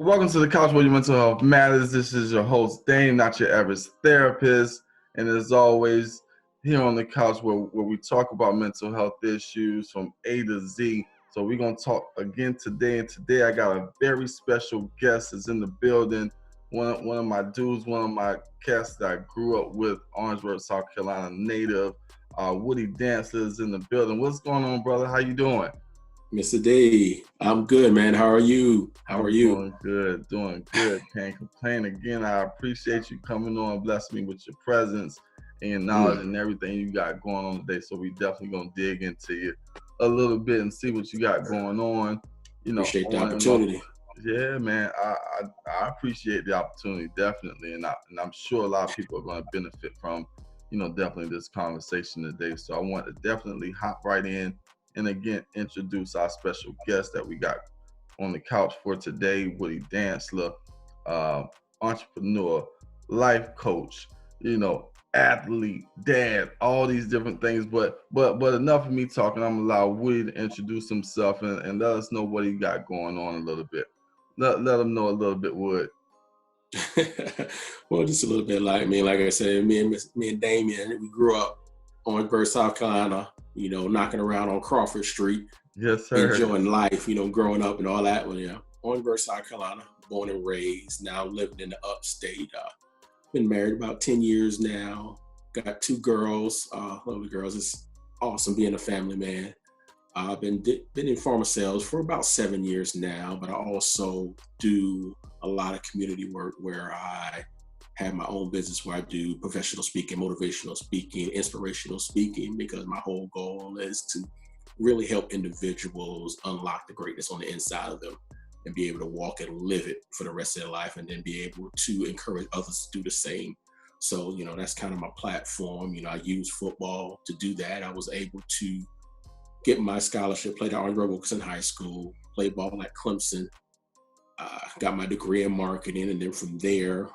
Welcome to the Couch where your mental health matters. This is your host, Dane, not your average therapist. And as always, here on the couch where we talk about mental health issues from A to Z. So we're going to talk again today. And today I got a very special guest that's in the building. One of my dudes, one of my cats that I grew up with, Orangeburg, South Carolina native. Woody Dantzler is in the building. What's going on, brother? How you doing? Mr. D, I'm good, man. How are you? Doing good. Can't complain. Again, I appreciate you coming on, blessing me with your presence and your knowledge and everything you got going on today. So we definitely gonna dig into you a little bit and see what you got going on. Appreciate the opportunity. Yeah, man. I appreciate the opportunity, definitely, and I'm sure a lot of people are gonna benefit from, definitely this conversation today. So I want to definitely hop right in. And again, introduce our special guest that we got on the couch for today, Woody Dantzler, entrepreneur, life coach, athlete, dad, all these different things. But enough of me talking. I'm gonna allow Woody to introduce himself and let us know what he got going on a little bit. Let him know a little bit, Wood. Well, just a little bit like me. Like I said, me and Damien, we grew up on Orangeburg, South Carolina. Knocking around on Crawford Street. Yes, sir. Enjoying life, growing up and all that. Well, yeah, Orangeburg, South Carolina, born and raised, now living in the upstate. Been married about 10 years now. Got 2 girls, lovely girls. It's awesome being a family man. I've been in pharma sales for about 7 years now, but I also do a lot of community work where I have my own business where I do professional speaking, motivational speaking, inspirational speaking, because my whole goal is to really help individuals unlock the greatness on the inside of them and be able to walk and live it for the rest of their life, and then be able to encourage others to do the same. So, that's kind of my platform. I use football to do that. I was able to get my scholarship, played at Orangeburg Wilkinson High School, played ball at Clemson. Got my degree in marketing, and then from there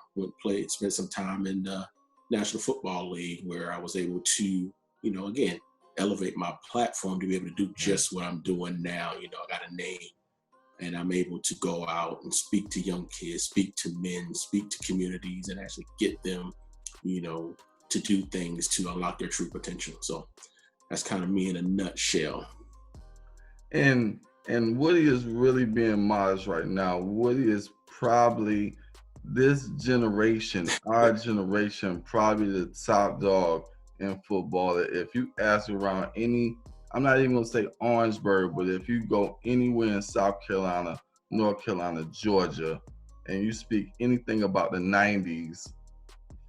spent some time in the National Football League, where I was able to, again, elevate my platform to be able to do just what I'm doing now. I got a name, and I'm able to go out and speak to young kids, speak to men, speak to communities, and actually get them, to do things to unlock their true potential. So that's kind of me in a nutshell. And Woody is really being modest right now. Woody is probably this generation, our generation, probably the top dog in football. If you ask around I'm not even gonna say Orangeburg, but if you go anywhere in South Carolina, North Carolina, Georgia, and you speak anything about the 90s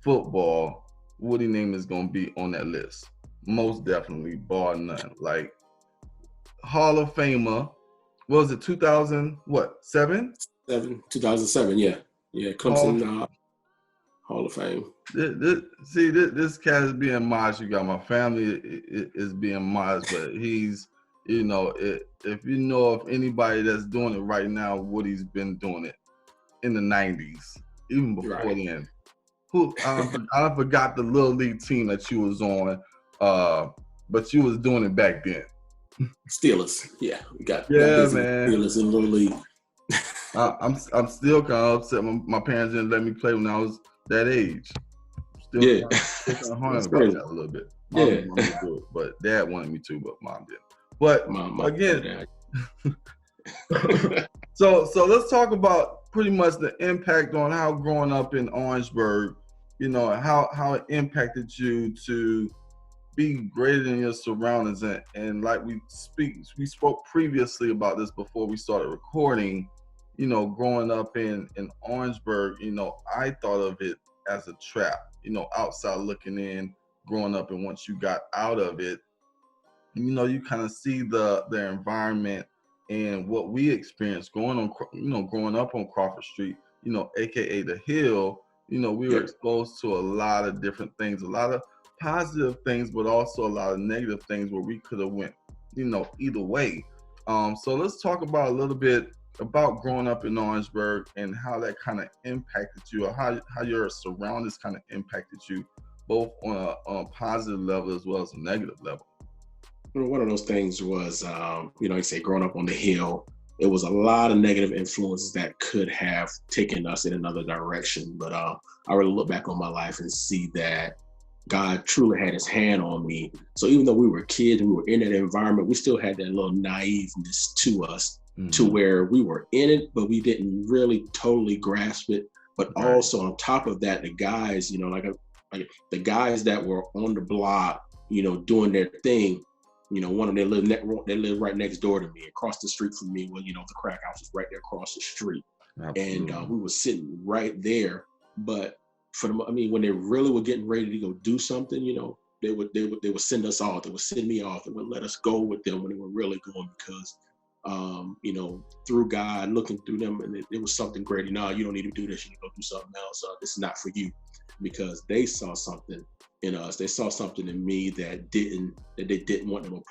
football, Woody name is gonna be on that list. Most definitely, bar none. Like Hall of Famer. What was it, 2007? 2007, yeah. Clemson Hall of Fame. This cat is being modest. You got my family is being modest, but he's, if you know of anybody that's doing it right now, Woody's been doing it in the 90s, even before then. I forgot the little league team that you was on, but you was doing it back then. Steelers, yeah, we got man. Steelers in Little League. I'm still kind of upset. My parents didn't let me play when I was that age. Still kind of haunted about that a little bit. Mom wanted me to do it, but Dad wanted me to, but Mom didn't. But again, so let's talk about pretty much the impact on how growing up in Orangeburg, how it impacted you to be greater than your surroundings, and like we spoke previously about this before we started recording. Growing up in Orangeburg, I thought of it as a trap. Outside looking in, growing up, and once you got out of it, you kind of see the environment and what we experienced growing up on Crawford Street, aka the Hill. We were exposed to a lot of different things, a lot of positive things, but also a lot of negative things where we could have went, either way. So let's talk about a little bit about growing up in Orangeburg and how that kind of impacted you, or how your surroundings kind of impacted you, both on a positive level as well as a negative level. One of those things was, like I say, growing up on the Hill, it was a lot of negative influences that could have taken us in another direction. But I really look back on my life and see that God truly had his hand on me. So even though we were kids and we were in that environment, we still had that little naiveness to us, to where we were in it, but we didn't really totally grasp it. But also on top of that, the guys, like the guys that were on the block, doing their thing, one of them they lived right next door to me, across the street from me. Well, the crack house was right there across the street. Absolutely. And we were sitting right there. But when they really were getting ready to go do something, they would send us off. They would send me off. They would let us go with them when they were really going, because through God, looking through them, and it was something great. You don't need to do this. You need to go do something else. This is not for you, because they saw something in us. They saw something in me that they didn't want them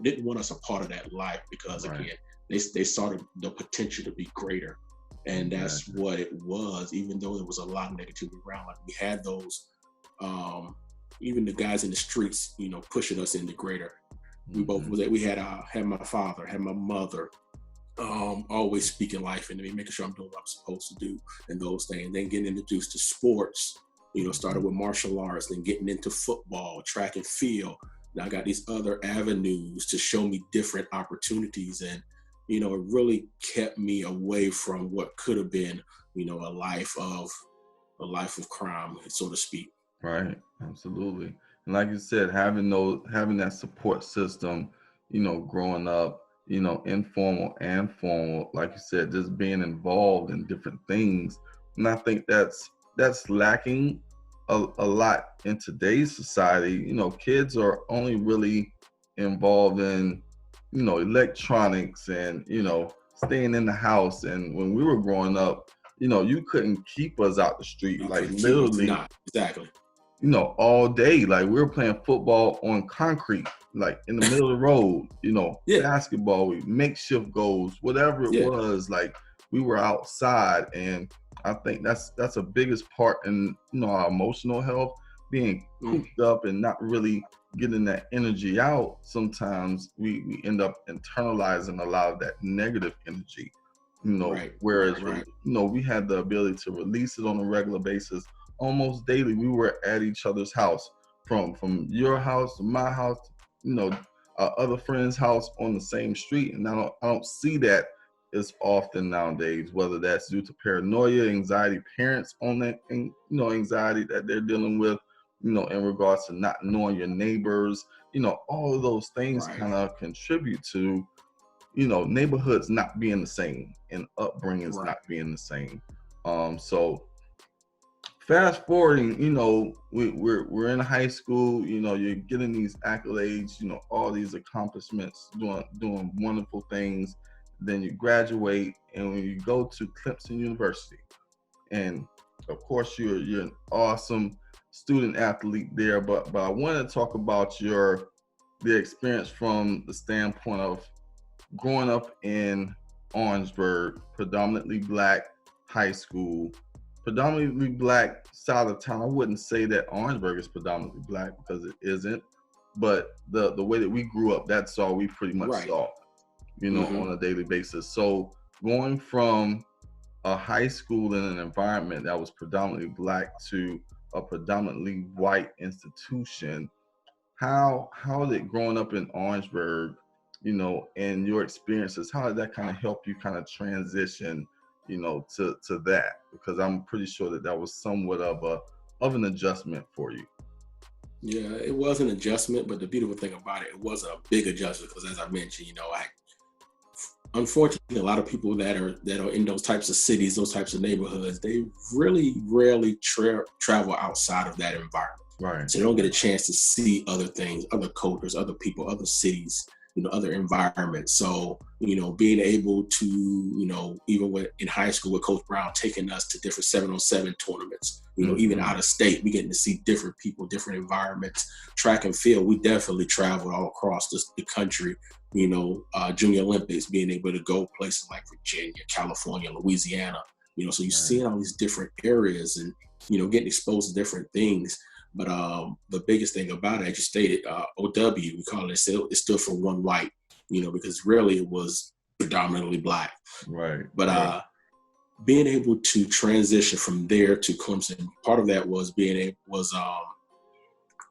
didn't want us a part of that life, because again, they saw the potential to be greater. And that's what it was, even though there was a lot of negativity around. Like, we had those, even the guys in the streets, pushing us into greater. We had my father, had my mother, always speaking life into me, making sure I'm doing what I'm supposed to do, and those things. Then getting introduced to sports, started with martial arts, then getting into football, track and field. Now I got these other avenues to show me different opportunities, and it really kept me away from what could have been, a life of crime, so to speak. Right, absolutely. And like you said, having that support system, growing up, informal and formal, like you said, just being involved in different things. And I think that's lacking a lot in today's society. Kids are only really involved in, electronics and, staying in the house. And when we were growing up, you couldn't keep us out the street, like literally. Not exactly. All day. Like, we were playing football on concrete, like in the middle of the road, basketball, makeshift goals, whatever it was, like we were outside. And I think that's a biggest part in, our emotional health, being cooped up and not really getting that energy out. Sometimes we end up internalizing a lot of that negative energy, whereas, we had the ability to release it on a regular basis. Almost daily, we were at each other's house, from your house to my house, other friends' house on the same street. And I don't see that as often nowadays, whether that's due to paranoia, anxiety, parents on that, anxiety that they're dealing with, in regards to not knowing your neighbors, all of those things kind of contribute to, neighborhoods not being the same and upbringings not being the same. So fast forwarding, we're in high school, you're getting these accolades, all these accomplishments, doing wonderful things. Then you graduate, and when you go to Clemson University, and of course you're an awesome student athlete there, but I want to talk about the experience from the standpoint of growing up in Orangeburg, predominantly Black high school, predominantly Black side of town. I wouldn't say that Orangeburg is predominantly Black, because it isn't, but the way that we grew up, that's all we pretty much saw, on a daily basis. So going from a high school in an environment that was predominantly Black to a predominantly white institution, how did growing up in Orangeburg, and your experiences, how did that kind of help you kind of transition, to that? Because I'm pretty sure that was somewhat of an adjustment for you. Yeah, it was an adjustment, but the beautiful thing about it was a big adjustment, because as I mentioned, unfortunately, a lot of people that are in those types of cities, those types of neighborhoods, they really rarely travel outside of that environment. Right. So they don't get a chance to see other things, other cultures, other people, other cities, other environments. So, being able to, even in high school with Coach Brown, taking us to different 7-on-7 tournaments, even out of state, we getting to see different people, different environments. Track and field, we definitely traveled all across the country, Junior Olympics, being able to go places like Virginia, California, Louisiana, so you're seeing all these different areas and, getting exposed to different things. But the biggest thing about it, as you stated, OW, we call it, it stood for one white, because really it was predominantly Black. Right. But being able to transition from there to Clemson, part of that was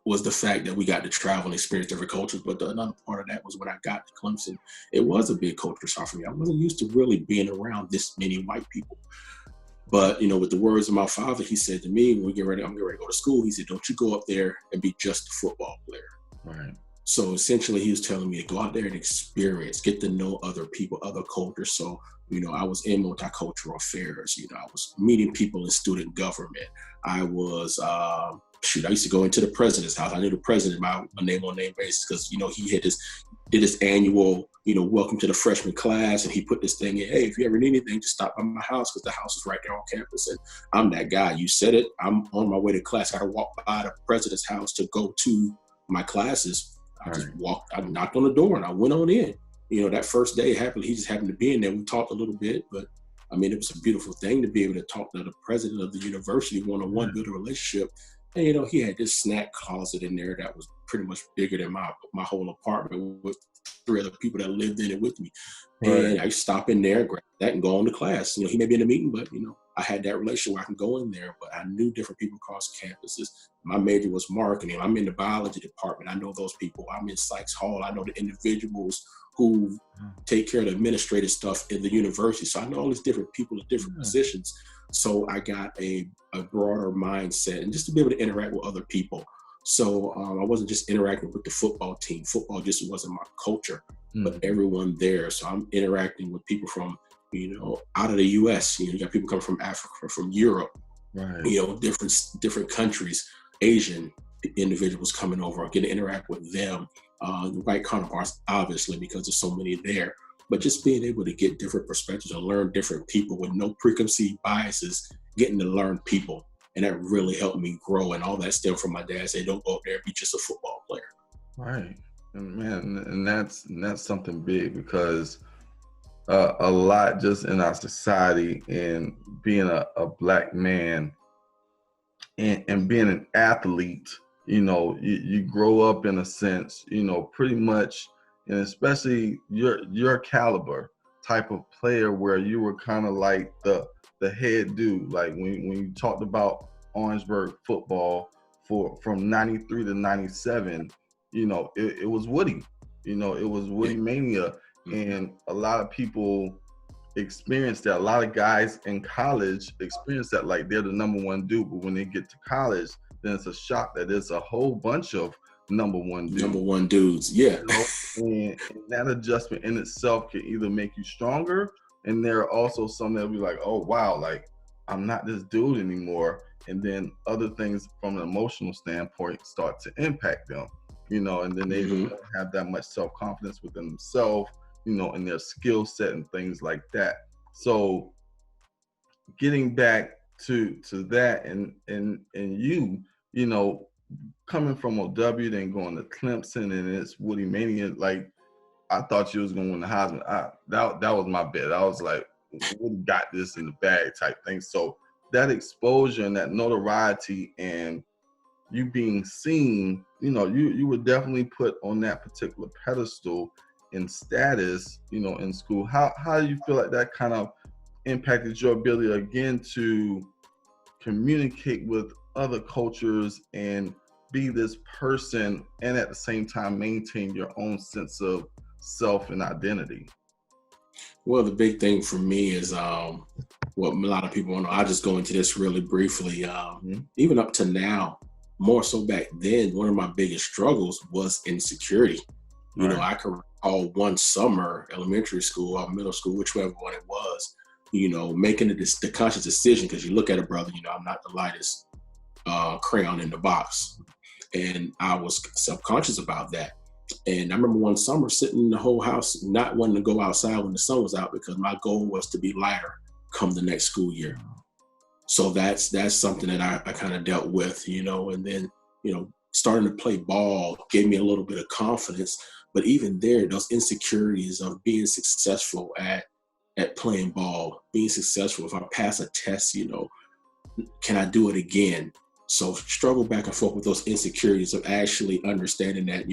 was the fact that we got to travel and experience different cultures. But another part of that was when I got to Clemson, it was a big culture shock for me. I wasn't used to really being around this many white people. But, with the words of my father, he said to me, when I'm getting ready to go to school, he said, don't you go up there and be just a football player. Right. So essentially he was telling me to go out there and experience, get to know other people, other cultures. So, I was in multicultural affairs. I was meeting people in student government. I was, I used to go into the president's house. I knew the president by a name-on-name basis because, he did his annual, welcome to the freshman class. And he put this thing in, hey, if you ever need anything, just stop by my house because the house is right there on campus. And I'm that guy. You said it. I'm on my way to class. I got to walk by the president's house to go to my classes. I knocked on the door and I went on in. That first day, he just happened to be in there. We talked a little bit, but it was a beautiful thing to be able to talk to the president of the university one-on-one, build a relationship. And, he had this snack closet in there that was pretty much bigger than my whole apartment with 3 other people that lived in it with me. Right. And I stop in there, grab that and go on to class. He may be in a meeting, but, I had that relationship where I can go in there, but I knew different people across campuses. My major was marketing. I'm in the biology department. I know those people. I'm in Sykes Hall. I know the individuals who take care of the administrative stuff in the university. So I know all these different people in different positions. So I got a broader mindset and just to be able to interact with other people. So I wasn't just interacting with the football team. Football just wasn't my culture, but everyone there. So I'm interacting with people from, out of the U.S. You got people coming from Africa, from Europe, right. Different countries, Asian individuals coming over. I get to interact with them. The white counterparts, obviously, because there's so many there. But just being able to get different perspectives and learn different people with no preconceived biases, getting to learn people. And that really helped me grow. And all that stemmed from my dad saying, don't go up there and be just a football player. Right. And man, and that's something big because a lot just in our society and being a Black man and being an athlete, you grow up in a sense, pretty much, and especially your caliber type of player where you were kind of like the head dude. Like when you talked about Orangeburg football from 93 to 97, it was Woody. It was Woody Mania. And a lot of people experience that. A lot of guys in college experience that, like they're the number one dude, but when they get to college, then it's a shock that there's a whole bunch of number one dudes. Yeah. And that adjustment in itself can either make you stronger, and there are also some that be like, oh wow, like I'm not this dude anymore. And then other things from an emotional standpoint start to impact them, and then they don't have that much self-confidence within themselves, and their skill set and things like that. So getting back to that and you, coming from OW, then going to Clemson, and it's Woody Mania, like I thought you was going to win the Heisman. That was my bet. I was like, Woody got this in the bag type thing. So that exposure and that notoriety and you being seen, you were definitely put on that particular pedestal in status, in school. How do you feel like that kind of impacted your ability again to communicate with other cultures and be this person and at the same time maintain your own sense of self and identity? Well, the big thing for me is what a lot of people know. I'll just go into this really briefly. Even up to now, more so back then, one of my biggest struggles was insecurity. I can recall one summer, elementary school or middle school, whichever one it was, making the conscious decision, because you look at a brother, I'm not the lightest crayon in the box. And I was self-conscious about that. And I remember one summer sitting in the whole house, not wanting to go outside when the sun was out because my goal was to be lighter come the next school year. So that's something that I kind of dealt with, and then, starting to play ball gave me a little bit of confidence. But even there, those insecurities of being successful at playing ball, being successful, if I pass a test, can I do it again? So struggle back and forth with those insecurities of actually understanding that,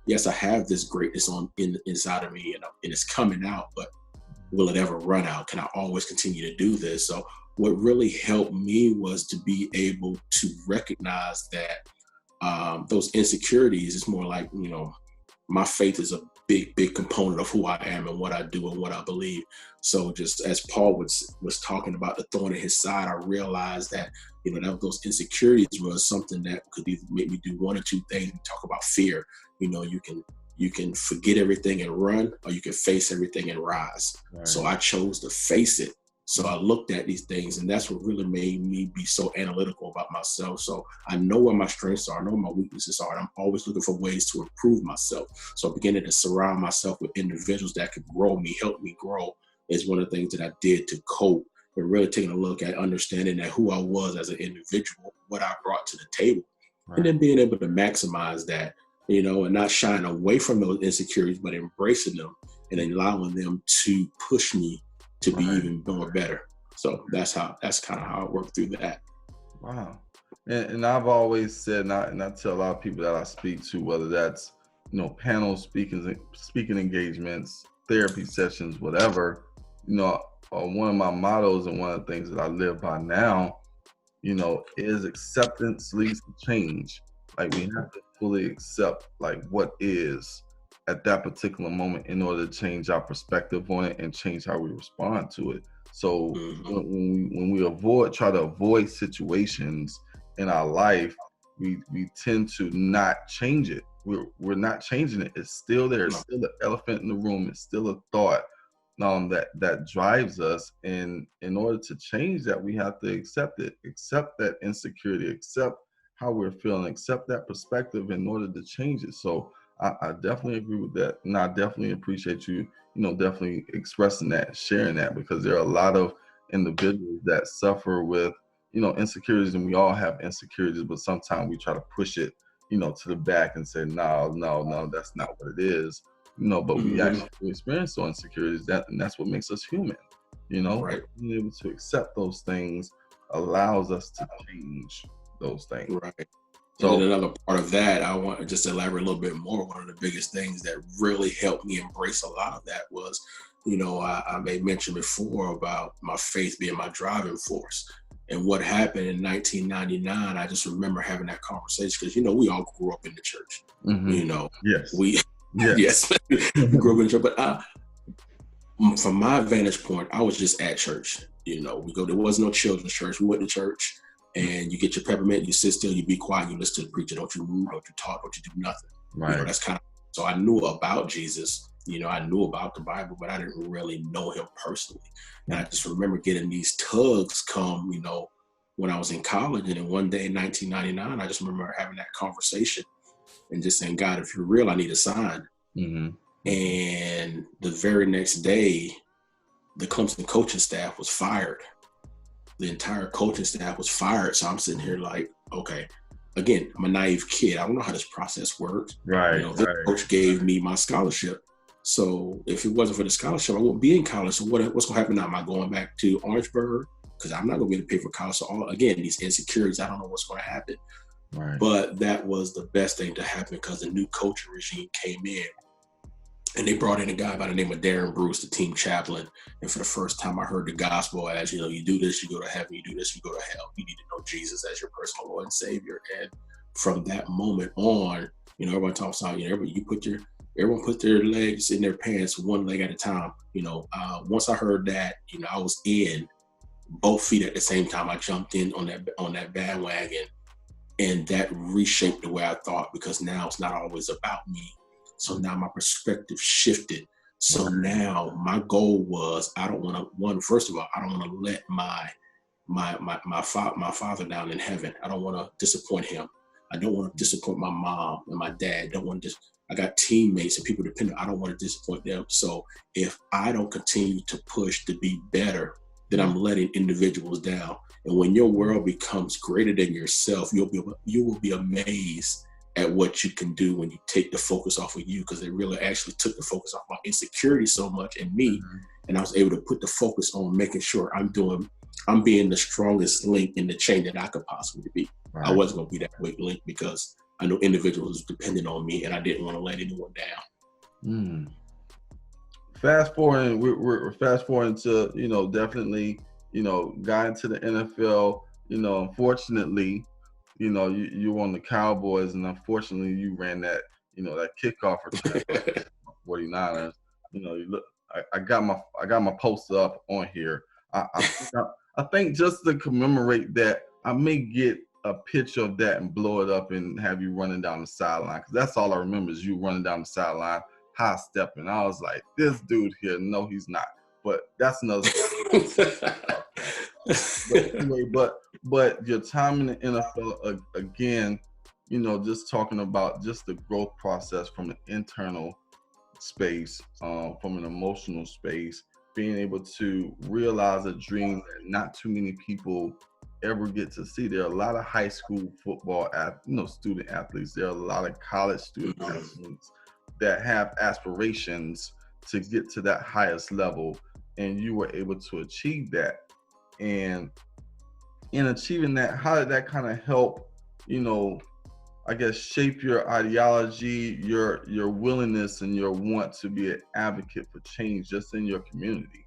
yes, I have this greatness inside of me, and it's coming out, but will it ever run out? Can I always continue to do this? So what really helped me was to be able to recognize that those insecurities is more like, my faith is a big component of who I am and what I do and what I believe. So just as Paul was talking about the thorn in his side, I realized that, that those insecurities was something that could either make me do one or two things. We talk about fear. You can forget everything and run, or you can face everything and rise. Right. So I chose to face it. So I looked at these things, and that's what really made me be so analytical about myself. So I know where my strengths are, I know where my weaknesses are, and I'm always looking for ways to improve myself. So beginning to surround myself with individuals that could grow me, help me grow, is one of the things that I did to cope, and really taking a look at understanding that who I was as an individual, what I brought to the table, right. And then being able to maximize that, and not shying away from those insecurities, but embracing them and allowing them to push me to be even more better. So that's kind of how I work through that. Wow. And I've always said, and I tell a lot of people that I speak to, whether that's, panel speaking engagements, therapy sessions, whatever, one of my mottos and one of the things that I live by now, is acceptance leads to change. Like, we have to fully accept like what is at that particular moment in order to change our perspective on it and change how we respond to it. So when we try to avoid situations in our life, we tend to not change it. We're not changing it. It's still there. It's still the elephant in the room. It's still a thought that drives us. And in order to change that, we have to accept it, accept that insecurity, accept how we're feeling, accept that perspective in order to change it. So I definitely agree with that. And I definitely appreciate you, definitely expressing that, sharing that, because there are a lot of individuals that suffer with, insecurities, and we all have insecurities, but sometimes we try to push it, to the back and say, no, that's not what it is, but we actually experience those insecurities, and that's what makes us human, right. Being able to accept those things allows us to change those things. Right. So, and then another part of that, I want to just elaborate a little bit more. One of the biggest things that really helped me embrace a lot of that was, I may mention before about my faith being my driving force. And what happened in 1999, I just remember having that conversation because, we all grew up in the church. Yes. Yes, we grew up in the church. But from my vantage point, I was just at church. There was no children's church. We went to church. And you get your peppermint, you sit still, you be quiet, you listen to the preacher, don't you move, don't you talk, don't you do nothing. Right. That's kind of, so I knew about Jesus, I knew about the Bible, but I didn't really know him personally. And I just remember getting these tugs come, when I was in college. And then one day in 1999, I just remember having that conversation and just saying, God, if you're real, I need a sign. Mm-hmm. And the very next day, the Clemson coaching staff was fired. The entire coaching staff was fired. So I'm sitting here like, okay, again, I'm a naive kid. I don't know how this process works. Right. This coach gave me my scholarship. So if it wasn't for the scholarship, I wouldn't be in college. So what's going to happen now? Am I going back to Orangeburg? Because I'm not going to be able to pay for college. So again, these insecurities, I don't know what's going to happen. Right. But that was the best thing to happen because the new coaching regime came in. And they brought in a guy by the name of Darren Bruce, the team chaplain. And for the first time, I heard the gospel as, you do this, you go to heaven. You do this, you go to hell. You need to know Jesus as your personal Lord and Savior. And from that moment on, everyone talks about, everyone put their legs in their pants, one leg at a time. Once I heard that, I was in both feet at the same time. I jumped in on that bandwagon, and that reshaped the way I thought, because now it's not always about me. So now my perspective shifted. So now my goal was, I don't want to let my father down in heaven. I don't want to disappoint him. I don't want to disappoint my mom and my dad. I got teammates and people dependent. I don't want to disappoint them. So if I don't continue to push to be better, then I'm letting individuals down. And when your world becomes greater than yourself, you will be amazed at what you can do when you take the focus off of you, because it really actually took the focus off my insecurity so much in me. And I was able to put the focus on making sure I'm being the strongest link in the chain that I could possibly be. Right. I wasn't going to be that weak link because I know individuals depended on me and I didn't want to let anyone down. fast forwarding, we're fast forwarding to, definitely, got into the NFL. Unfortunately, you were on the Cowboys, and unfortunately, you ran that kickoff return for the 49ers. You look. I got my poster up on here. I think just to commemorate that, I may get a picture of that and blow it up and have you running down the sideline, because that's all I remember is you running down the sideline, high stepping. I was like, this dude here, no, he's not. But that's another. But anyway, but your time in the NFL again, just talking about just the growth process from an internal space, from an emotional space, being able to realize a dream that not too many people ever get to see. There are a lot of high school football student athletes. There are a lot of college student athletes that have aspirations to get to that highest level, and you were able to achieve that. And in achieving that, how did that kind of help, I guess, shape your ideology, your willingness, and your want to be an advocate for change just in your community?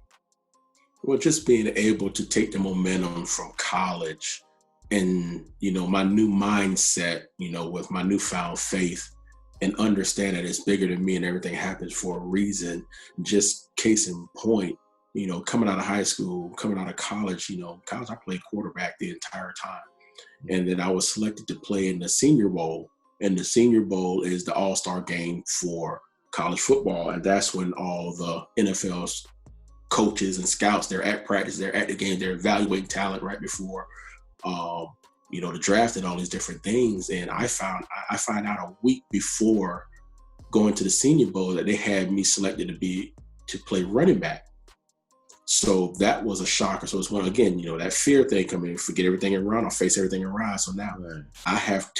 Well, just being able to take the momentum from college and, my new mindset, with my newfound faith, and understand that it's bigger than me and everything happens for a reason. Just case in point, coming out of high school, coming out of college, college, I played quarterback the entire time. And then I was selected to play in the Senior Bowl. And the Senior Bowl is the all-star game for college football. And that's when all the NFL's coaches and scouts, they're at practice, they're at the game, they're evaluating talent right before, the draft and all these different things. And I find out a week before going to the Senior Bowl that they had me selected to play running back. So that was a shocker. So it's when, again, that fear thing coming in, forget everything around, I'll face everything around. So now I have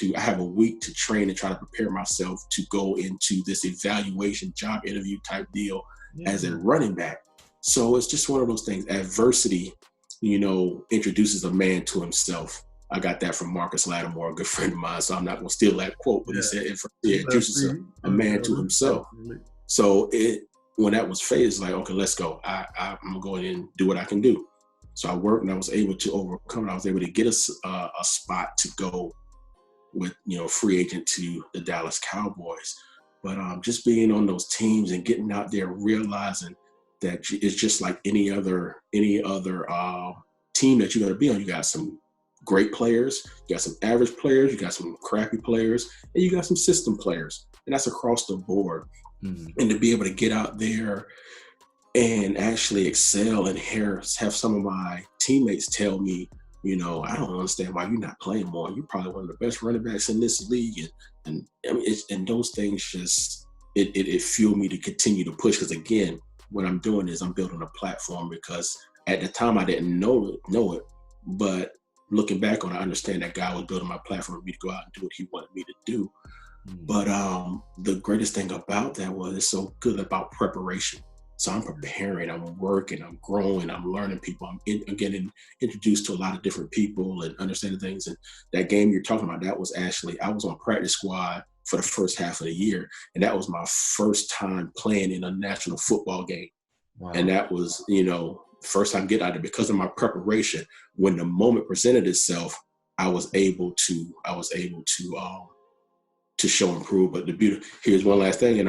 a week to train and try to prepare myself to go into this evaluation job interview type deal as a running back. So it's just one of those things. Adversity, introduces a man to himself. I got that from Marcus Lattimore, a good friend of mine. So I'm not going to steal that quote, but he said it introduces a man to himself. So when that was phased, like, okay, let's go. I'm going in and do what I can do. So I worked, and I was able to overcome it. I was able to get a spot to go with, free agent to the Dallas Cowboys. But just being on those teams and getting out there, realizing that it's just like any other team that you're going to be on. You got some great players, you got some average players, you got some crappy players, and you got some system players. And that's across the board. Mm-hmm. And to be able to get out there and actually excel and have some of my teammates tell me, I don't understand why you're not playing more. You're probably one of the best running backs in this league. And I mean, and those things just, it fueled me to continue to push. Because again, what I'm doing is I'm building a platform, because at the time I didn't know it, but looking back on it, I understand that God was building my platform for me to go out and do what he wanted me to do. Mm-hmm. But the greatest thing about that was it's so good about preparation. So I'm preparing, I'm working, I'm growing, I'm learning people. I'm getting introduced to a lot of different people and understanding things. And that game you're talking about, that was actually, I was on practice squad for the first half of the year. And that was my first time playing in a national football game. Wow. And that was, first time getting out there because of my preparation. When the moment presented itself, I was able to show and prove. But the beauty, here's one last thing, and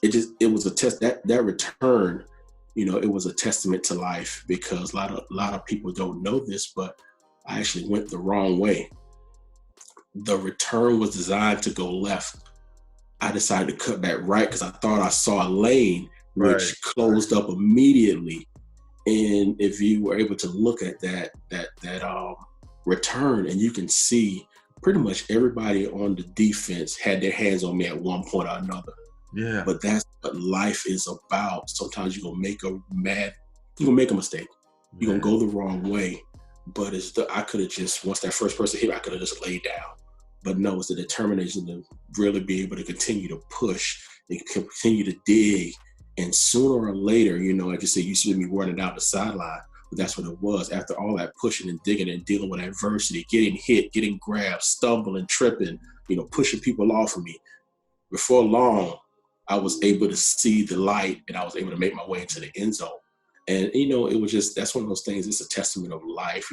it was a test, that return, it was a testament to life, because a lot of people don't know this, but I actually went the wrong way. The return was designed to go left. I decided to cut back right because I thought I saw a lane which closed up immediately. And if you were able to look at that return, and you can see pretty much everybody on the defense had their hands on me at one point or another. Yeah. But that's what life is about. Sometimes you're gonna make a mistake. You're gonna go the wrong way. But I could have just, once that first person hit, I could have just laid down. But no, it's the determination to really be able to continue to push and continue to dig. And sooner or later, like you said, you see me running down the sideline. But that's what it was. After all that pushing and digging and dealing with adversity, getting hit, getting grabbed, stumbling, tripping, pushing people off of me. Before long, I was able to see the light and I was able to make my way into the end zone. And, it was just, that's one of those things. It's a testament of life,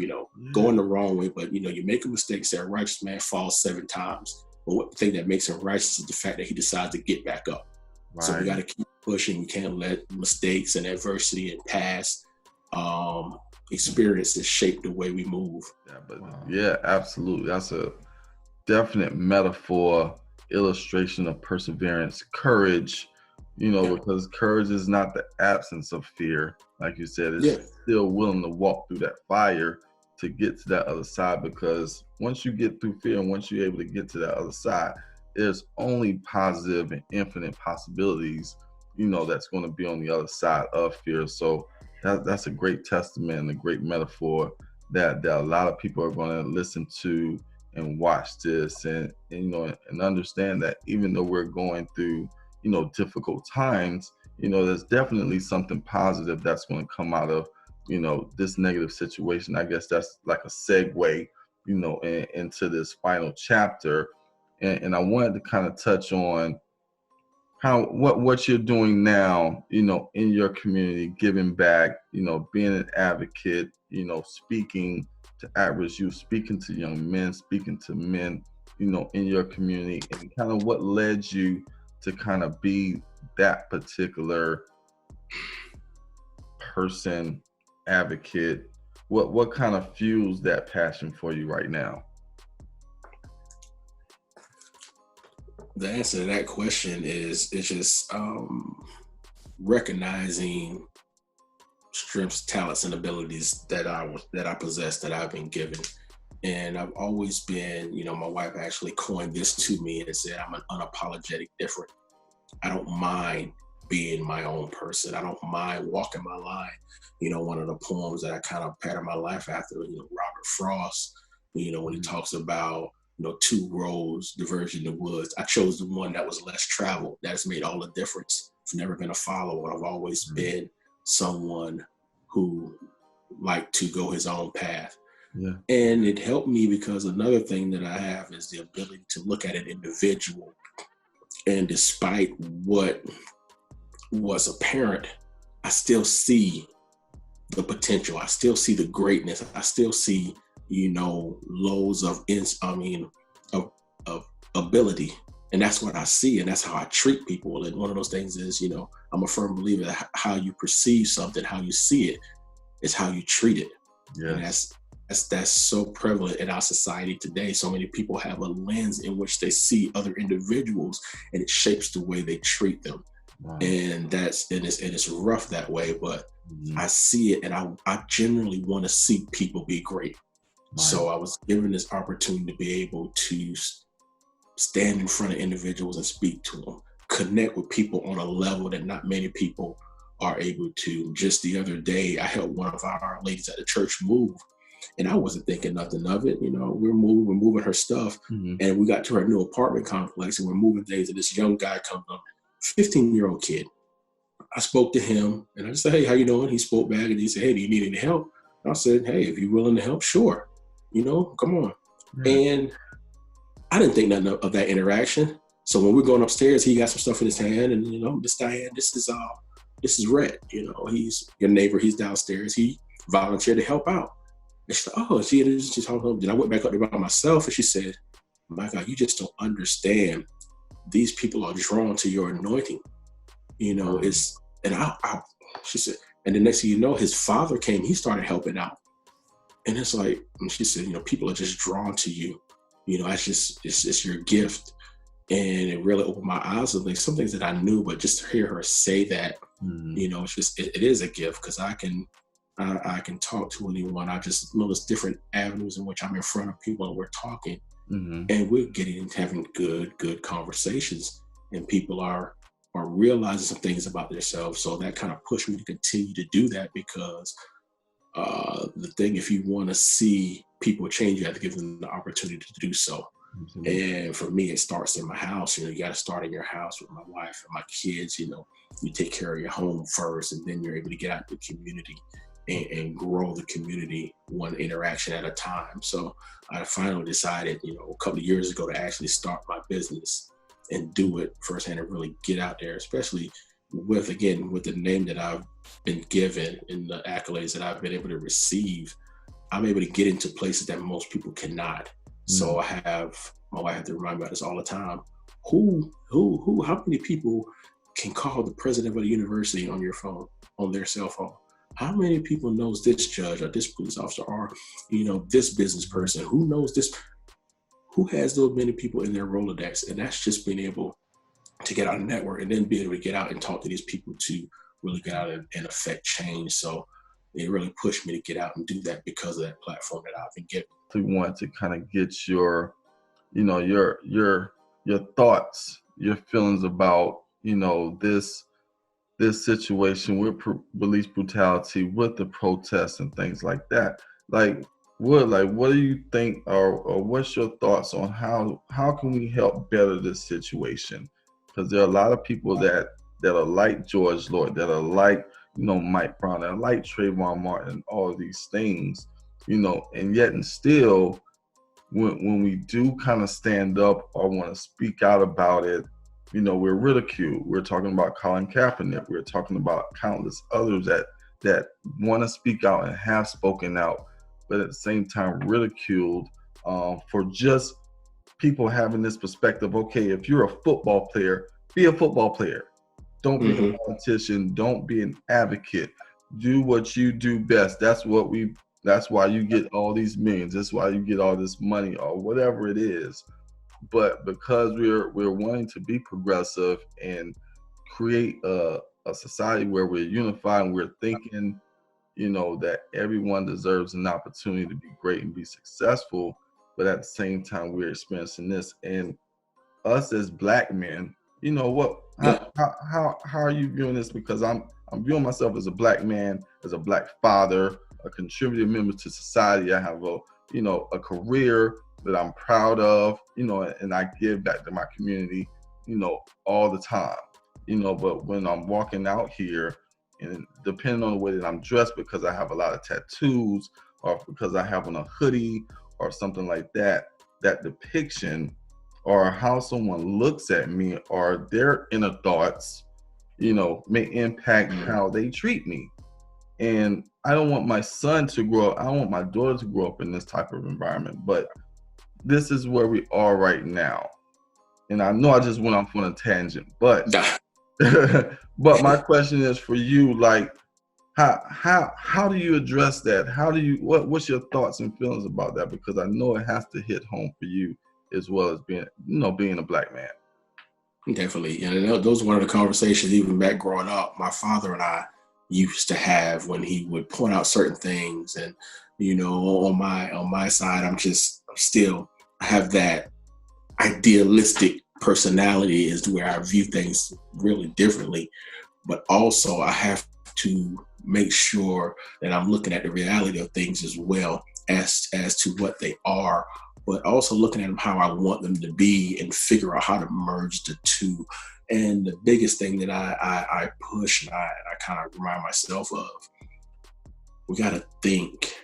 going the wrong way. But, you make a mistake, say a righteous man falls 7 times. But what the thing that makes him righteous is the fact that he decides to get back up. Right. So we got to keep pushing. We can't let mistakes and adversity and past experiences shape the way we move. Yeah, absolutely. That's a definite metaphor, illustration of perseverance, courage, because courage is not the absence of fear. Like you said, it's still willing to walk through that fire to get to that other side, because once you get through fear and once you're able to get to that other side, there's only positive and infinite possibilities, that's going to be on the other side of fear. So that's a great testament and a great metaphor that a lot of people are going to listen to and watch this and understand that even though we're going through, difficult times, there's definitely something positive that's going to come out of, this negative situation. I guess that's like a segue, into this final chapter. And I wanted to kind of touch on what you're doing now, in your community, giving back, being an advocate, speaking to at-risk youth, speaking to young men, speaking to men, in your community, and kind of what led you to kind of be that particular person, advocate. What kind of fuels that passion for you right now? The answer to that question is just recognizing strengths, talents, and abilities that I possess, that I've been given. And I've always been, my wife actually coined this to me and said, I'm an unapologetic different. I don't mind being my own person. I don't mind walking my line. One of the poems that I kind of pattern my life after, Robert Frost, when he talks about, 2 roads diverging in the woods. I chose the one that was less traveled. That's made all the difference. I've never been a follower. I've always been someone who liked to go his own path. Yeah. And it helped me because another thing that I have is the ability to look at an individual, and despite what was apparent, I still see the potential. I still see the greatness. I still see, loads of ability. And that's what I see. And that's how I treat people. And one of those things is, I'm a firm believer that how you perceive something, how you see it, is how you treat it. Yes. And that's so prevalent in our society today. So many people have a lens in which they see other individuals, and it shapes the way they treat them. Wow. And it's rough that way, but I see it, and I genuinely want to see people be great. Wow. So I was given this opportunity to be able to stand in front of individuals and speak to them, connect with people on a level that not many people are able to. Just the other day, I helped one of our ladies at the church move, and I wasn't thinking nothing of it. We're moving her stuff, and we got to her new apartment complex, and we're moving things, and this young guy comes up, 15-year-old kid. I spoke to him, and I just said, hey, how you doing? He spoke back, and he said, hey, do you need any help? And I said, hey, if you're willing to help, sure. Come on. Yeah. And I didn't think nothing of that interaction. So when we're going upstairs, he got some stuff in his hand, and Miss Diane, this is Rhett. He's your neighbor. He's downstairs. He volunteered to help out. And she said, oh, she told him. Then I went back up there by myself, and she said, my God, you just don't understand. These people are drawn to your anointing. She said, and the next thing you know, his father came. He started helping out, and it's like, and she said, people are just drawn to you. It's your gift. And it really opened my eyes to some things that I knew, but just to hear her say that, it's just, it is a gift, because I can talk to anyone. I just notice different avenues in which I'm in front of people and we're talking, and we're having good conversations, and people are realizing some things about themselves. So that kind of pushed me to continue to do that, because the thing, if you want to see people change, you have to give them the opportunity to do so. And for me, it starts in my house. You got to start in your house with my wife and my kids. You take care of your home first, and then you're able to get out in the community and grow the community one interaction at a time. So I finally decided, a couple of years ago, to actually start my business. and do it firsthand and really get out there, especially with the name that I've been given and the accolades that I've been able to receive. I'm able to get into places that most people cannot. So my wife have to remind me about this all the time. How many people can call the president of the university on your phone, on their cell phone? How many people knows this judge or this police officer or, this business person? Who knows this? Who has those many people in their Rolodex? And that's just being able to get out and network and then be able to get out and talk to these people to really get out and affect change. So it really pushed me to get out and do that because of that platform that I've been given. We want to kind of get your thoughts, your feelings about, this situation with police brutality, with the protests and things like that. What do you think, or what's your thoughts on how can we help better this situation? Because there are a lot of people that are like George Floyd, that are like, Mike Brown, that are like Trayvon Martin, all of these things, and yet and still, when we do kind of stand up or want to speak out about it, we're ridiculed. We're talking about Colin Kaepernick. We're talking about countless others that want to speak out and have spoken out, but at the same time ridiculed for just people having this perspective. Okay, if you're a football player, be a football player. Don't be a politician. Don't be an advocate. Do what you do best. That's why you get all these millions. That's why you get all this money or whatever it is. But because we're wanting to be progressive and create a society where we're unified and we're thinking, that everyone deserves an opportunity to be great and be successful, but at the same time we're experiencing this. And us as Black men, how are you viewing this? Because I'm viewing myself as a Black man, as a Black father, a contributing member to society. I have a career that I'm proud of, and I give back to my community, all the time, but when I'm walking out here and depending on the way that I'm dressed, because I have a lot of tattoos or because I have on a hoodie or something like that, that depiction or how someone looks at me or their inner thoughts, may impact how they treat me. And I don't want my son to grow up, I don't want my daughter to grow up in this type of environment, but this is where we are right now. And I know I just went off on a tangent, but but my question is for you, how do you address that? What's your thoughts and feelings about that? Because I know it has to hit home for you as well as being a Black man. Definitely. And those were one of the conversations even back growing up, my father and I used to have when he would point out certain things. And, on my side, I have that idealistic personality is where I view things really differently. But also I have to make sure that I'm looking at the reality of things as well as to what they are, but also looking at them how I want them to be and figure out how to merge the two. And the biggest thing that I push and I kind of remind myself of, we got to think.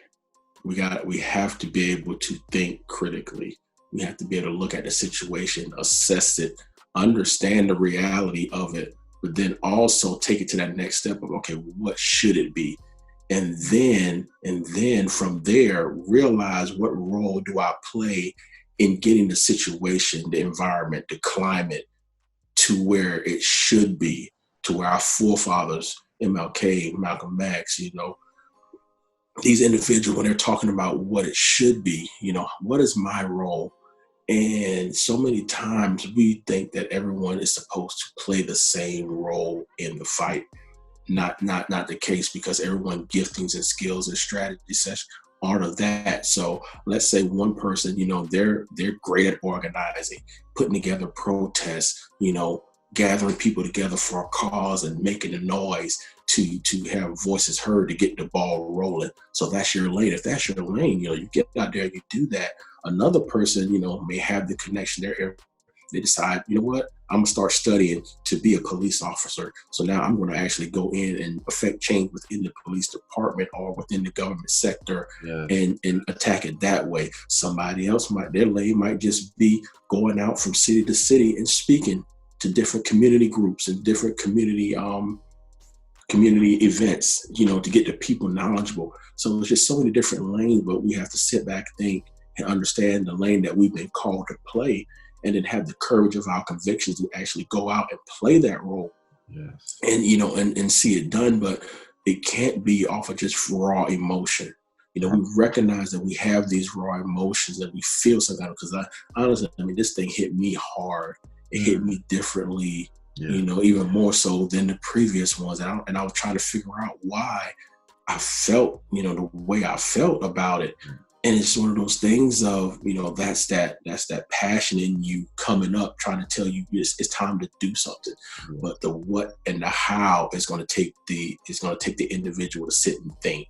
We have to be able to think critically. We have to be able to look at the situation, assess it, understand the reality of it, but then also take it to that next step of, okay, what should it be? And then from there, realize what role do I play in getting the situation, the environment, the climate to where it should be, to where our forefathers, MLK, Malcolm X, these individuals, when they're talking about what it should be, what is my role? And so many times we think that everyone is supposed to play the same role in the fight. Not the case, because everyone's giftings and skills and strategy sets aren't of that. So let's say one person, they're great at organizing, putting together protests, gathering people together for a cause and making a noise to have voices heard to get the ball rolling. So that's your lane. If that's your lane, you get out there, you do that. Another person, may have the connection there. They decide, I'm gonna start studying to be a police officer. So now I'm going to actually go in and affect change within the police department or within the government sector, and attack it that way. Somebody else their lane might just be going out from city to city and speaking to different community groups and different community events, to get the people knowledgeable. So there's just so many different lanes, but we have to sit back, think, and understand the lane that we've been called to play, and then have the courage of our convictions to actually go out and play that role. Yes. And, and see it done, but it can't be off of just raw emotion. We recognize that we have these raw emotions that we feel sometimes, because honestly, this thing hit me hard. It hit me differently, even more so than the previous ones. And I was trying to figure out why I felt, the way I felt about it. And it's one of those things of, that's that passion in you coming up, trying to tell you it's time to do something. Yeah. But the what and the how is going to take the individual to sit and think,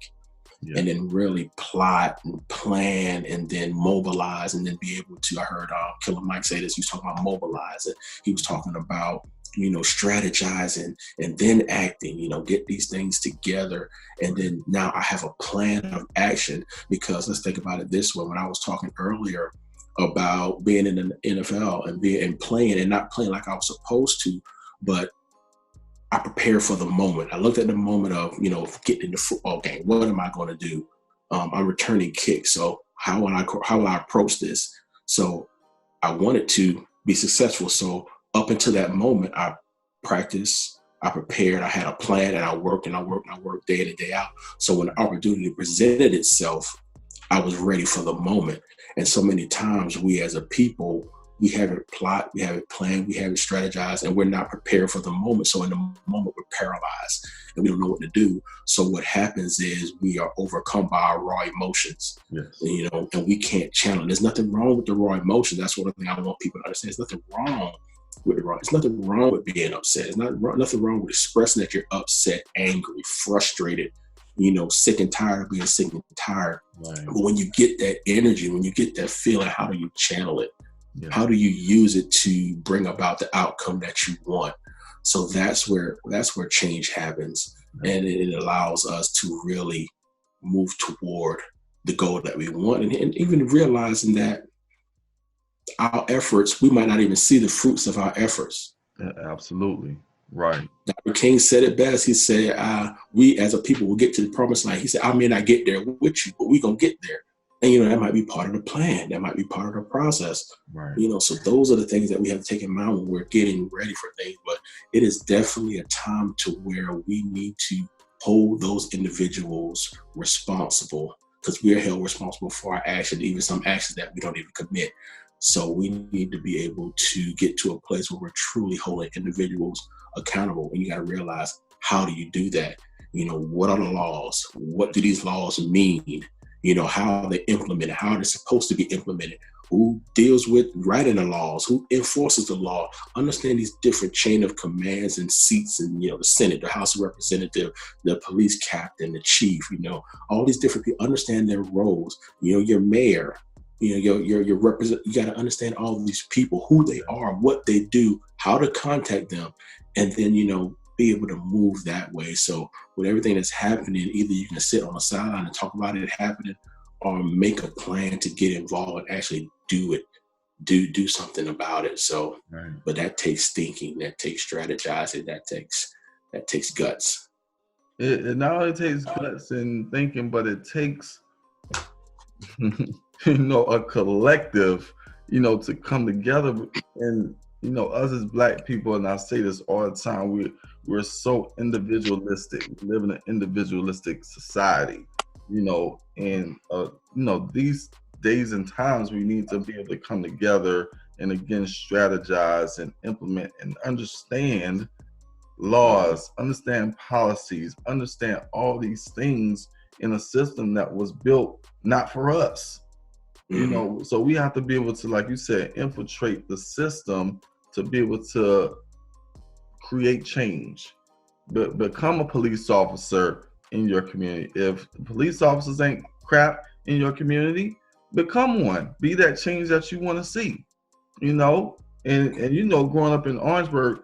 and then really plot and plan, and then mobilize, and then be able to. I heard Killer Mike say this. He was talking about mobilizing. He was talking about strategizing and then acting, get these things together. And then now I have a plan of action, because let's think about it this way. When I was talking earlier about being in the NFL and playing, and not playing like I was supposed to, but I prepared for the moment. I looked at the moment of, getting in the football game. What am I going to do? I'm returning kicks. So how will I approach this? So I wanted to be successful. So up until that moment, I practiced, I prepared, I had a plan, and I worked day in and day out. So when the opportunity presented itself, I was ready for the moment. And so many times we as a people, we haven't plot, we haven't planned, we haven't strategized, and we're not prepared for the moment. So in the moment, we're paralyzed and we don't know what to do. So what happens is we are overcome by our raw emotions, and we can't channel. There's nothing wrong with the raw emotion. That's one thing I want people to understand. There's nothing wrong with it. There's nothing wrong with being upset. There's nothing wrong with expressing that you're upset, angry, frustrated, sick and tired of being sick and tired. Right. But when you get that energy, when you get that feeling, how do you channel it? Yeah. How do you use it to bring about the outcome that you want? So that's where change happens, and it allows us to really move toward the goal that we want, and even realizing that our efforts, we might not even see the fruits of our efforts. Yeah, absolutely. Right. Dr. King said it best. He said, we as a people will get to the promised land. He said, I may not get there with you, but we're going to get there. And, that might be part of the plan. That might be part of the process. Right. So those are the things that we have to take in mind when we're getting ready for things. But it is definitely a time to where we need to hold those individuals responsible, because we are held responsible for our actions, even some actions that we don't even commit. So we need to be able to get to a place where we're truly holding individuals accountable. And you got to realize, how do you do that? What are the laws? What do these laws mean? How are they implemented? How are they supposed to be implemented? Who deals with writing the laws? Who enforces the law? Understand these different chain of commands and seats, and the Senate, the House of Representatives, the police captain, the chief. All these different people. Understand their roles. Your mayor. Your represent. You got to understand all of these people, who they are, what they do, how to contact them, and then be able to move that way. So with everything that's happening, either you can sit on the sideline and talk about it happening, or make a plan to get involved and actually do it, do something about it. So, right. But that takes thinking, that takes strategizing, that takes guts. It not only takes guts and thinking, but it takes, a collective, to come together. And, us as Black people, and I say this all the time, we're so individualistic. We live in an individualistic society, and these days and times we need to be able to come together and again strategize and implement and understand laws, understand policies, understand all these things in a system that was built not for us. So we have to be able to, like you said, infiltrate the system to be able to create change. But become a police officer in your community. If police officers ain't crap in your community, become one. Be that change that you want to see, And you know, growing up in Orangeburg,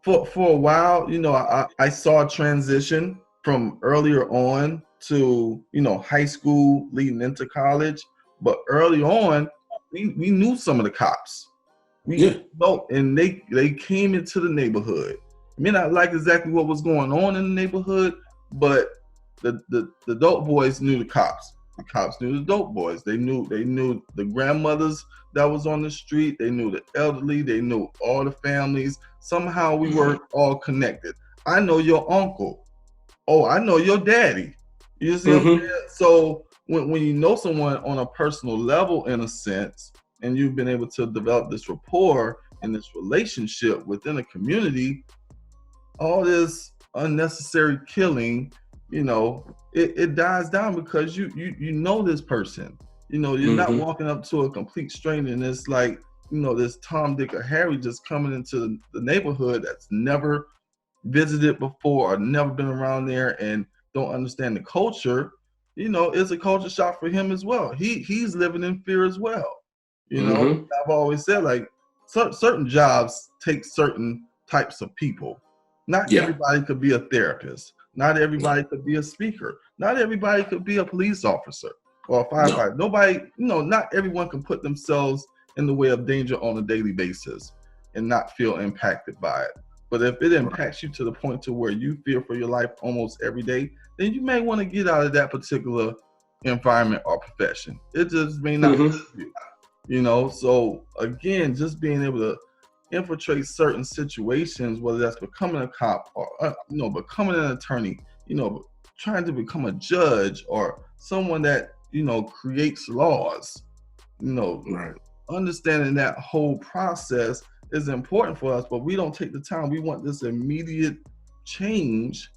for a while, you know, I saw a transition from earlier on to, you know, high school leading into college. But early on, we knew some of the cops. Yeah. We know, and they came into the neighborhood. May not like exactly what was going on in the neighborhood, but the dope boys knew the cops. The cops knew the dope boys. They knew the grandmothers that was on the street. They knew the elderly. They knew all the families. Somehow we were all connected. I know your uncle. Oh, I know your daddy. You see what I'm saying? So when you know someone on a personal level, in a sense, and you've been able to develop this rapport and this relationship within a community, all this unnecessary killing, you know, it dies down because you know this person. You know, you're not walking up to a complete stranger and it's like, you know, this Tom, Dick, or Harry just coming into the neighborhood that's never visited before or never been around there and don't understand the culture. You know, it's a culture shock for him as well. He's living in fear as well. You know, I've always said, like, certain jobs take certain types of people. Not everybody could be a therapist. Not everybody could be a speaker. Not everybody could be a police officer or a firefighter. No. Nobody, you know, not everyone can put themselves in the way of danger on a daily basis and not feel impacted by it. But if it impacts you to the point to where you fear for your life almost every day, then you may want to get out of that particular environment or profession. It just may not be you. You know, so again, just being able to infiltrate certain situations, whether that's becoming a cop or you know, becoming an attorney, you know, trying to become a judge or someone that, you know, creates laws, you know, understanding that whole process is important for us, but we don't take the time. We want this immediate change,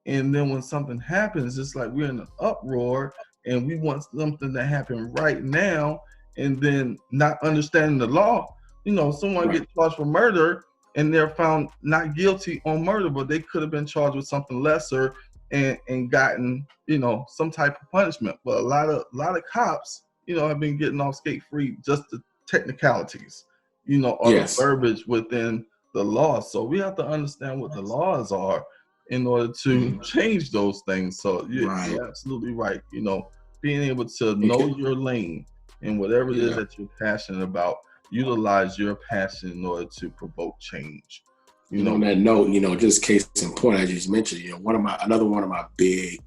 and then when something happens, it's like we're in an uproar and we want something to happen right now, and then not understanding the law. You know, someone gets charged for murder and they're found not guilty on murder, but they could have been charged with something lesser and gotten, you know, some type of punishment. But a lot of cops, you know, have been getting off scot-free, just the technicalities, you know, or the verbiage within the law. So we have to understand what the laws are in order to change those things. So you're absolutely right. You know, being able to know your lane and whatever it is that you're passionate about, utilize your passion in order to provoke change. You know, on that note, you know, just case in point, as you just mentioned, you know, another one of my big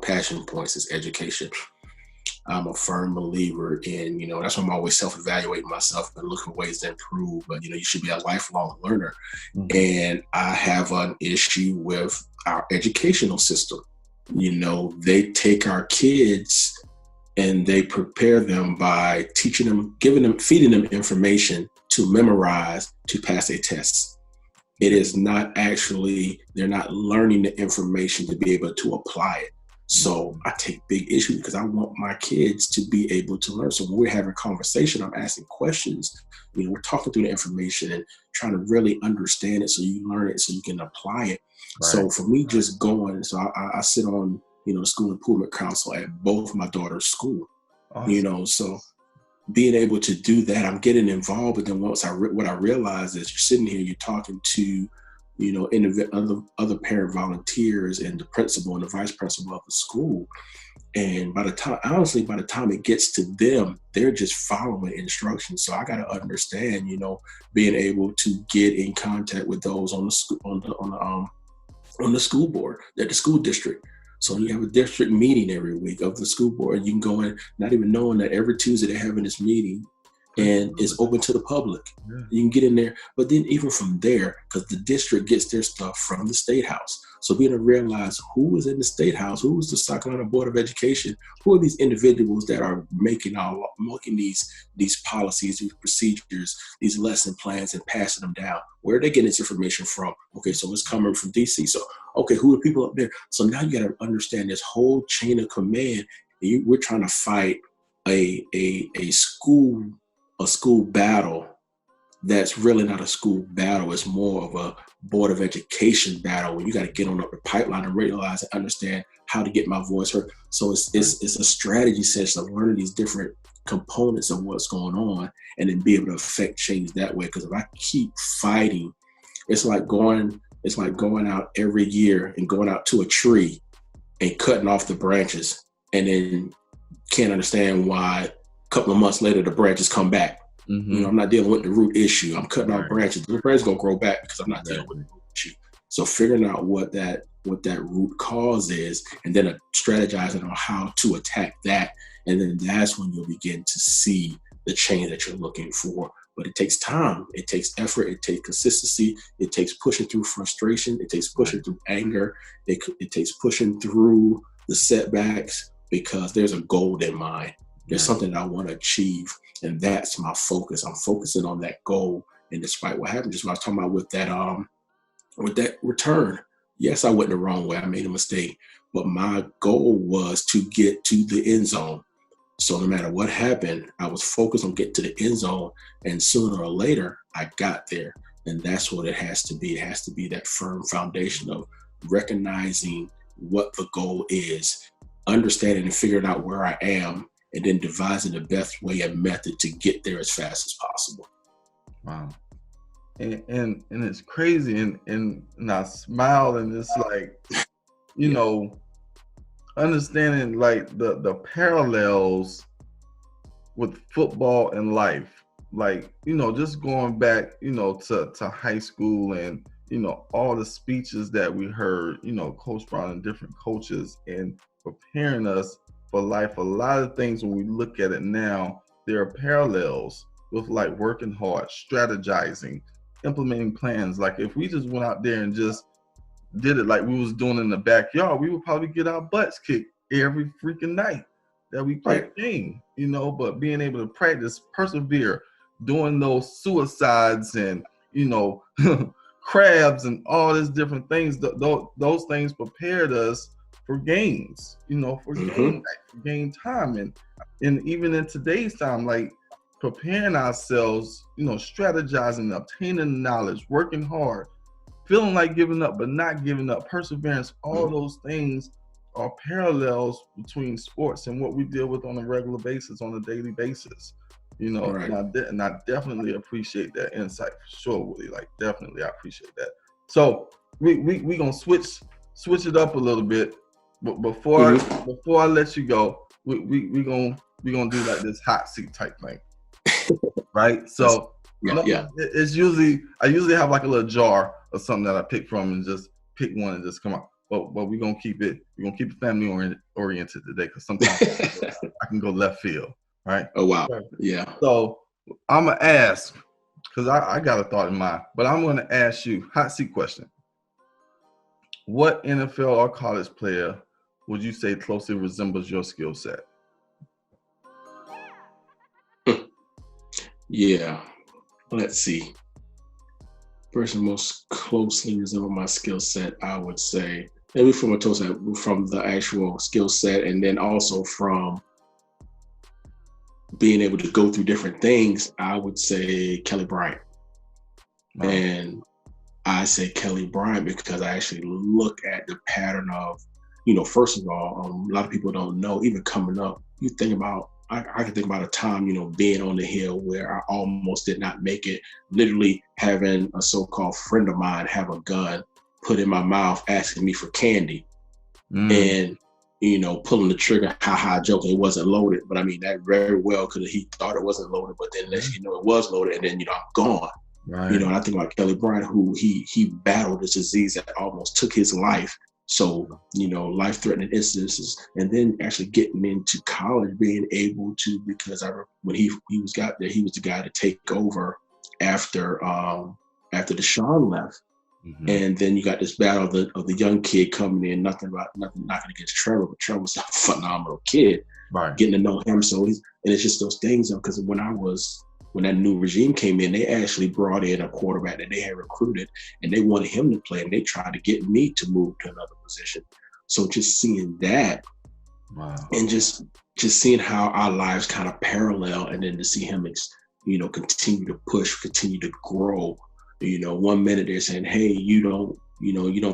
passion points is education. I'm a firm believer in, you know, that's why I'm always self-evaluating myself and looking for ways to improve. But, you know, you should be a lifelong learner. And I have an issue with our educational system. You know, they take our kids and they prepare them by teaching them, feeding them information to memorize, to pass a test. It is not actually, they're not learning the information to be able to apply it. So I take big issue because I want my kids to be able to learn. So when we're having a conversation, I'm asking questions, you know, we're talking through the information and trying to really understand it so you learn it so you can apply it. So for me, just going, so I sit on, you know, the school improvement council at both my daughter's school, you know, so being able to do that, I'm getting involved. But then once what I realize is you're sitting here, you're talking to, you know, other parent volunteers and the principal and the vice principal of the school. And by the time it gets to them, they're just following instructions. So I got to understand, you know, being able to get in contact with those on the school board, at the school district. So you have a district meeting every week of the school board. You can go in, not even knowing that every Tuesday they're having this meeting and it's open to the public. You can get in there. But then even from there, because the district gets their stuff from the State House. So being able to realize who is in the State House, who is the South Carolina Board of Education, who are these individuals that are making these policies, these procedures, these lesson plans and passing them down. Where are they getting this information from? Okay, so it's coming from DC. So, okay, who are people up there? So now you got to understand this whole chain of command. We're trying to fight a school battle that's really not a school battle. It's more of a Board of Education battle where you got to get on up the pipeline and realize and understand how to get my voice heard. So it's a strategy session of learning these different components of what's going on, and then be able to affect change that way. Because if I keep fighting, it's like going out every year and going out to a tree and cutting off the branches, and then can't understand why a couple of months later the branches come back. You know, I'm not dealing with the root issue. I'm cutting off branches. The branches gonna grow back because I'm not dealing with the root issue. So figuring out what that root cause is, and then strategizing on how to attack that, and then that's when you'll begin to see the change that you're looking for. But it takes time, it takes effort, it takes consistency, it takes pushing through frustration, it takes pushing through anger, it takes pushing through the setbacks, because there's a goal in mind. There's something that I want to achieve, and that's my focus. I'm focusing on that goal, and despite what happened, just what I was talking about with that return. Yes, I went the wrong way. I made a mistake, but my goal was to get to the end zone. So no matter what happened, I was focused on getting to the end zone, and sooner or later, I got there. And that's what it has to be. It has to be that firm foundation of recognizing what the goal is, understanding and figuring out where I am, and then devising the best way and method to get there as fast as possible. Wow. And it's crazy, and I smile, and it's like, you know, understanding like the parallels with football and life, like, you know, just going back, you know, to high school, and, you know, all the speeches that we heard, you know, Coach Brown and different coaches, and preparing us for life. A lot of things, when we look at it now, there are parallels with like working hard, strategizing, implementing plans. Like if we just went out there and just did it like we was doing in the backyard, we would probably get our butts kicked every freaking night that we played the game, you know. But being able to practice, persevere, doing those suicides and, you know, crabs and all these different things, those things prepared us for games, you know, for game night, for game time. And even in today's time, like preparing ourselves, you know, strategizing, obtaining knowledge, working hard, feeling like giving up, but not giving up, perseverance, all those things are parallels between sports and what we deal with on a regular basis, on a daily basis, you know. And I definitely appreciate that insight for sure, Woody. Like definitely, I appreciate that. So we gonna switch it up a little bit, but before I let you go, we gonna do like this hot seat type thing, right? So it's I usually have like a little jar or something that I pick from, and just pick one and just come out. But we're gonna keep it family oriented today, because sometimes I can go left field, right? Oh wow, yeah. So I'm gonna ask, because I got a thought in mind, but I'm gonna ask you hot seat question. What NFL or college player would you say closely resembles your skill set? Yeah, let's see. Person most closely resemble my skill set, I would say, maybe from the actual skill set, and then also from being able to go through different things, I would say Kelly Bryant. Wow. And I say Kelly Bryant because I actually look at the pattern of, you know, first of all, a lot of people don't know, even coming up, you think about, I can think about a time, you know, being on the hill where I almost did not make it, literally having a so-called friend of mine have a gun put in my mouth asking me for candy, and, you know, pulling the trigger, joking, it wasn't loaded. But I mean, that very well could have, he thought it wasn't loaded, but then next you know it was loaded, and then, you know, I'm gone. Right. You know, and I think about Kelly Bryant, who he battled this disease that almost took his life. So, you know, life-threatening incidences, and then actually getting into college, being able to, because when he got there, he was the guy to take over after Deshaun left. And then you got this battle of the young kid coming in, nothing knocking against Trevor, but Trevor was a phenomenal kid, right? Getting to know him. So it's just those things, because when that new regime came in, they actually brought in a quarterback that they had recruited, and they wanted him to play, and they tried to get me to move to another position. So just seeing that, wow, and just seeing how our lives kind of parallel, and then to see him, you know, continue to push, continue to grow, 1 minute they're saying, hey, you don't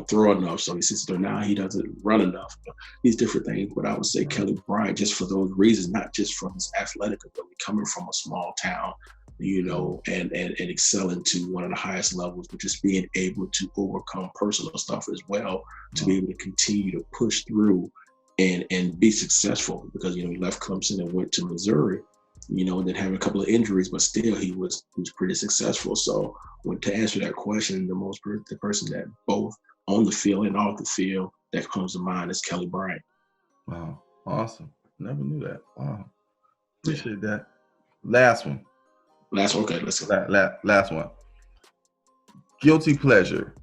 throw enough. So he sits there now, he doesn't run enough. These different things. But I would say Kelly Bryant, just for those reasons, not just from his athletic ability, coming from a small town, and excelling to one of the highest levels, but just being able to overcome personal stuff as well, to be able to continue to push through and be successful, because, he left Clemson and went to Missouri, and then having a couple of injuries, but still he was pretty successful. So to answer that question, the person that both on the field and off the field that comes to mind is Kelly Bryant. Wow. Awesome. Never knew that. Wow. Appreciate that. Last one. Okay, let's go. Last one. Guilty pleasure.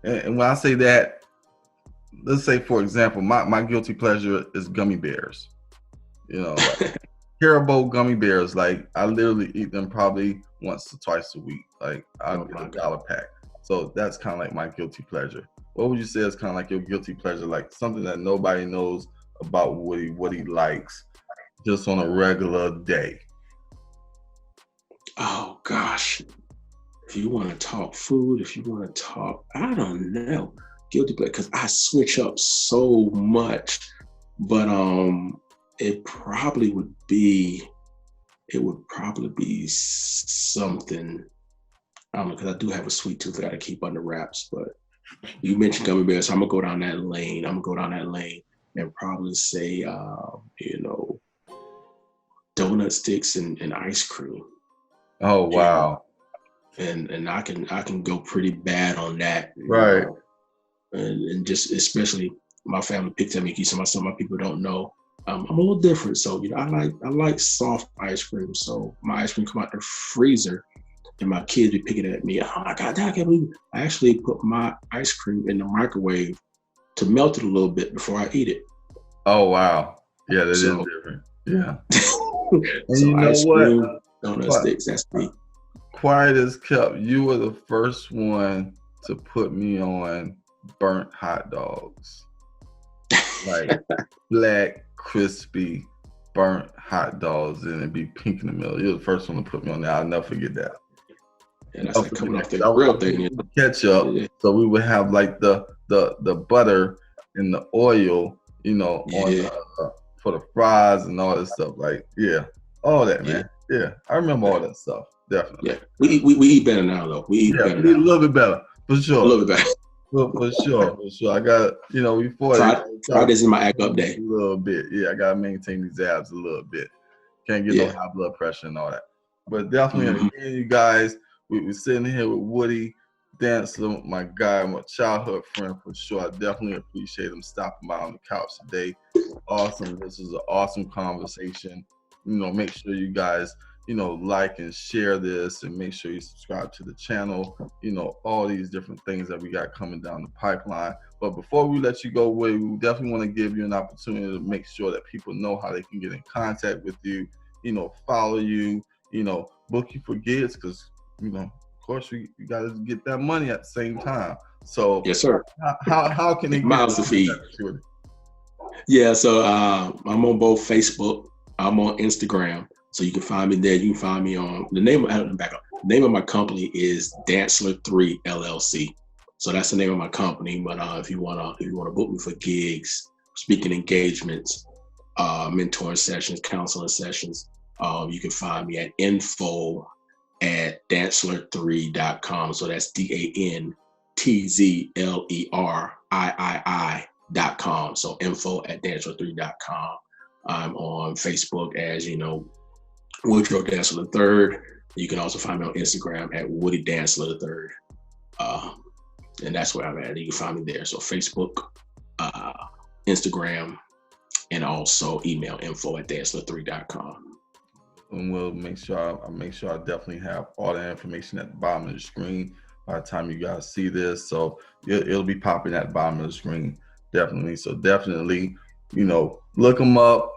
And when I say that, let's say, for example, my guilty pleasure is gummy bears. Like Haribo gummy bears. Like, I literally eat them probably once or twice a week. Like, I'll get a $1 pack. So that's kind of like my guilty pleasure. What would you say is kind of like your guilty pleasure? Like something that nobody knows about what he likes just on a regular day? Oh gosh, if you want to talk food, if you want to talk, I don't know, guilty pleasure, because I switch up so much. But it probably would be something. I don't know, because I do have a sweet tooth that I keep under wraps. But you mentioned gummy bears, so I'm gonna go down that lane. And probably say, donut sticks and ice cream. Oh wow! And I can go pretty bad on that, right? And just especially my family picked at me. Some of my people don't know. I'm a little different, so I like soft ice cream. So my ice cream come out the freezer, and my kids be picking at me. Oh my God, Dad, I can't believe it. I actually put my ice cream in the microwave to melt it a little bit before I eat it. Oh wow! Yeah, that is different. Yeah. And so you know ice what? Cream, donut sticks, that's me. Quiet as kept. You were the first one to put me on burnt hot dogs. Like black, crispy, burnt hot dogs, and it'd be pink in the middle. You're the first one to put me on that. I'll never forget that. And that's like coming off the grill thing. Ketchup. Yeah. So we would have like the butter and the oil, on for the fries and all that stuff. Like, all that, man. Yeah, I remember all that stuff. Definitely. Yeah, we eat better now, though. We eat better. We eat a little bit better, for sure. A little bit better. For sure. I got, before Friday's in my act up day. A little bit. Yeah, I got to maintain these abs a little bit. Can't get no high blood pressure and all that. But definitely, again, you guys, we're sitting here with Woody Dantzler, my guy, my childhood friend, for sure. I definitely appreciate him stopping by on the couch today. Awesome. This is an awesome conversation. Make sure you guys, like and share this, and make sure you subscribe to the channel, all these different things that we got coming down the pipeline. But before we let you go, we definitely want to give you an opportunity to make sure that people know how they can get in contact with you, follow you, book you for gigs, because, of course, you got to get that money at the same time. So yes, sir. How can they miles to feed? Yeah, so I'm on both Facebook. I'm on Instagram. So you can find me there. You can find me on the name of my company is Dantzler 3 LLC. So that's the name of my company. But if you wanna book me for gigs, speaking engagements, mentoring sessions, counseling sessions, you can find me at info@dantzler3.com. So that's DANTZLERIII.com. So info@dantzler3.com. I'm on Facebook as Woodrow Dantzler III. You can also find me on Instagram at Woody Dantzler III. And that's where I'm at. You can find me there. So Facebook, Instagram, and also email info@dantzler3.com. And we'll make sure I definitely have all that information at the bottom of the screen by the time you guys see this. So it'll be popping at the bottom of the screen, definitely. So definitely, look them up.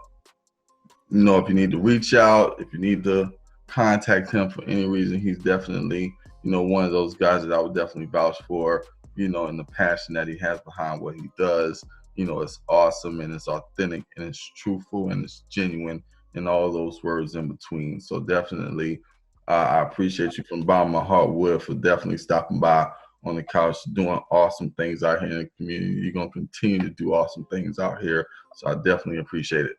If you need to reach out, if you need to contact him for any reason, he's definitely, one of those guys that I would definitely vouch for, and the passion that he has behind what he does. It's awesome, and it's authentic, and it's truthful, and it's genuine, and all those words in between. So definitely, I appreciate you from the bottom of my heart, Will, for definitely stopping by on the couch, doing awesome things out here in the community. You're going to continue to do awesome things out here. So I definitely appreciate it.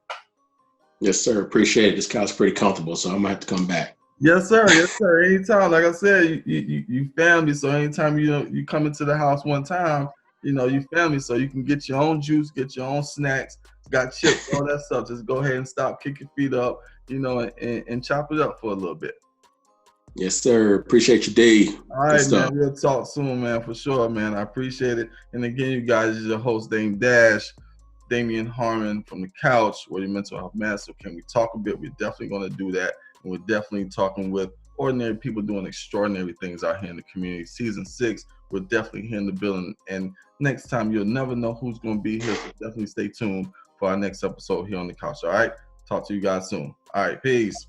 Yes, sir. Appreciate it. This couch is pretty comfortable, so I'm gonna have to come back. Yes, sir. Yes, sir. Anytime, like I said, you family. So anytime you come into the house one time, you family. So you can get your own juice, get your own snacks, got chips, all that stuff. Just go ahead and stop, kick your feet up, and chop it up for a little bit. Yes, sir. Appreciate you, D. All right, man. We'll talk soon, man, for sure, man. I appreciate it. And again, you guys, is your host, Dame Dash, Damian Harmon from the couch, where your mental health master. Can we talk a bit? We're definitely going to do that. And we're definitely talking with ordinary people doing extraordinary things out here in the community. Season 6, we're definitely here in the building. And next time, you'll never know who's going to be here. So definitely stay tuned for our next episode here on the couch. All right. Talk to you guys soon. All right. Peace.